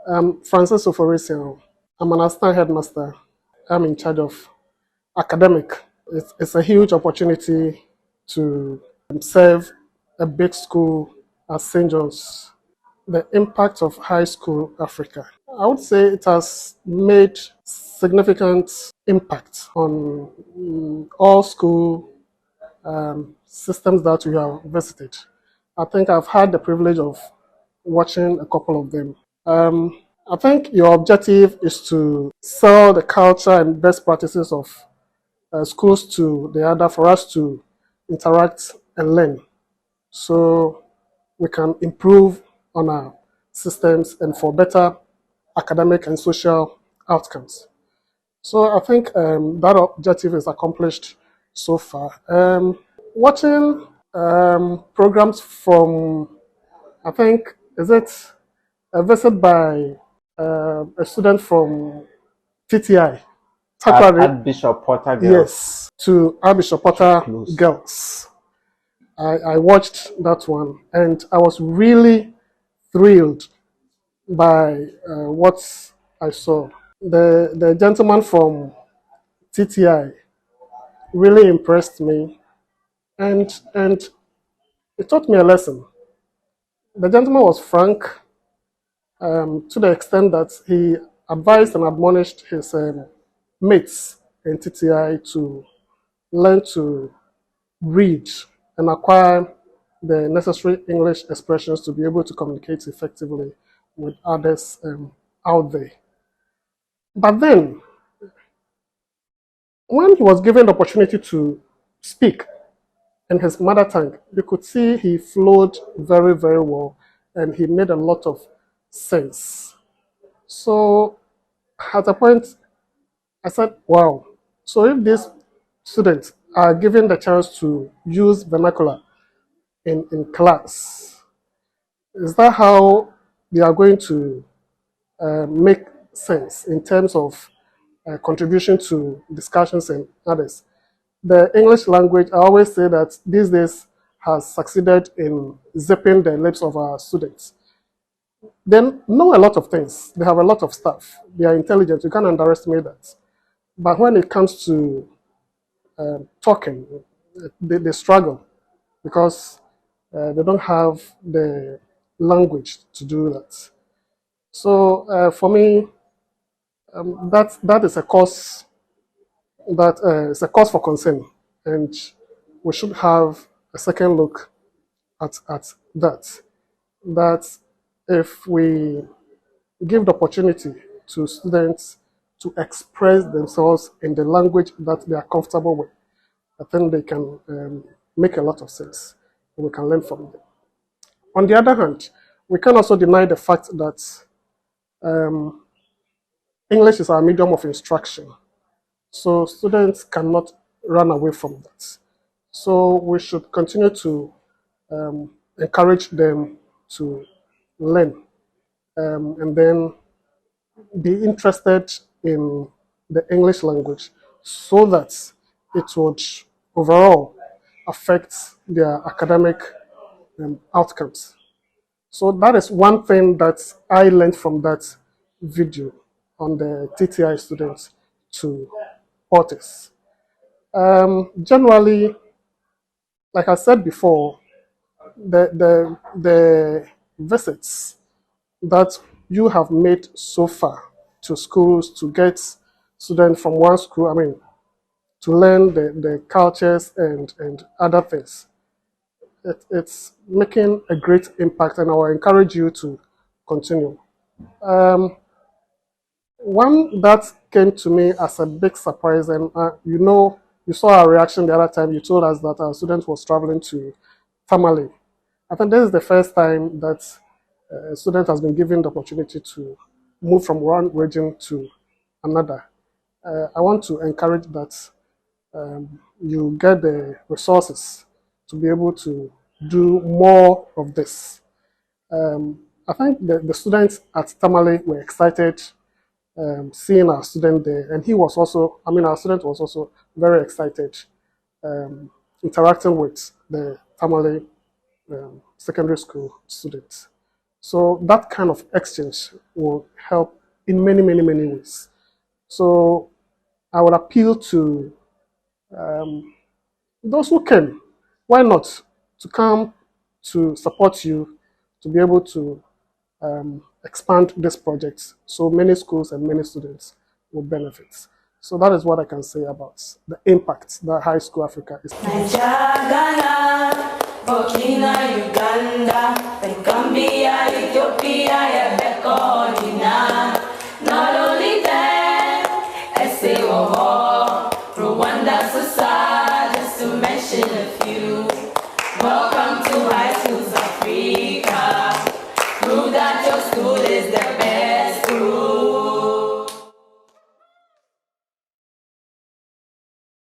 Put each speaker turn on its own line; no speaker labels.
I'm Francis Oforisian. I'm an assistant headmaster. I'm in charge of academic. It's a huge opportunity to serve a big school as St. John's. The impact of high school Africa. I would say it has made significant impact on all school systems that we have visited. I think I've had the privilege of watching a couple of them. I think your objective is to sell the culture and best practices of schools to the other for us to interact and learn so we can improve on our systems and for better academic and social outcomes. So I think that objective is accomplished so far. Watching programs from, I think, is it a visit by a student from TTI, Takrady,
Archbishop Potter Girls.
yes, to Archbishop Potter
Close.
Girls. I watched that one and I was really thrilled by what I saw. The gentleman from TTI really impressed me and it taught me a lesson. The gentleman was frank to the extent that he advised and admonished his mates in TTI to learn to read and acquire the necessary English expressions to be able to communicate effectively with others out there. But then, when he was given the opportunity to speak in his mother tongue, you could see he flowed very, very well and he made a lot of sense. So, at a point, I said, wow. So, if these students are given the chance to use vernacular in class, is that how they are going to make sense in terms of contribution to discussions and others? The English language, I always say that these days has succeeded in zipping the lips of our students. They know a lot of things. They have a lot of stuff. They are intelligent. You can't underestimate that. But when it comes to talking, they struggle because they don't have the language to do that. So for me, that is a cause that is a cause for concern, and we should have a second look at that. That if we give the opportunity to students to express themselves in the language that they are comfortable with, I think they can make a lot of sense, and we can learn from them. On the other hand, we can also deny the fact that English is our medium of instruction. So students cannot run away from that. So we should continue to encourage them to learn and then be interested in the English language so that it would overall affect their academic outcomes. So that is one thing that I learned from that video on the TTI students to authors. Generally, like I said before, the visits that you have made so far to schools to get students from one school, I mean, to learn the cultures and other things, it's making a great impact, and I will encourage you to continue. Um, One that came to me as a big surprise, and you saw our reaction the other time. You told us that our student was traveling to Tamale. I think this is the first time that a student has been given the opportunity to move from one region to another. I want to encourage that you get the resources to be able to do more of this. I think the students at Tamale were excited seeing our student there, and he was also, I mean, our student was also very excited interacting with the Tamale secondary school students. So that kind of exchange will help in many, many, many ways. So I would appeal to those who can, why not, to come to support you to be able to expand this project so many schools and many students will benefit. So that is what I can say about the impact that High School Africa is.
Ghana, Burkina, Uganda, Gambia, Ethiopia, Rebecca,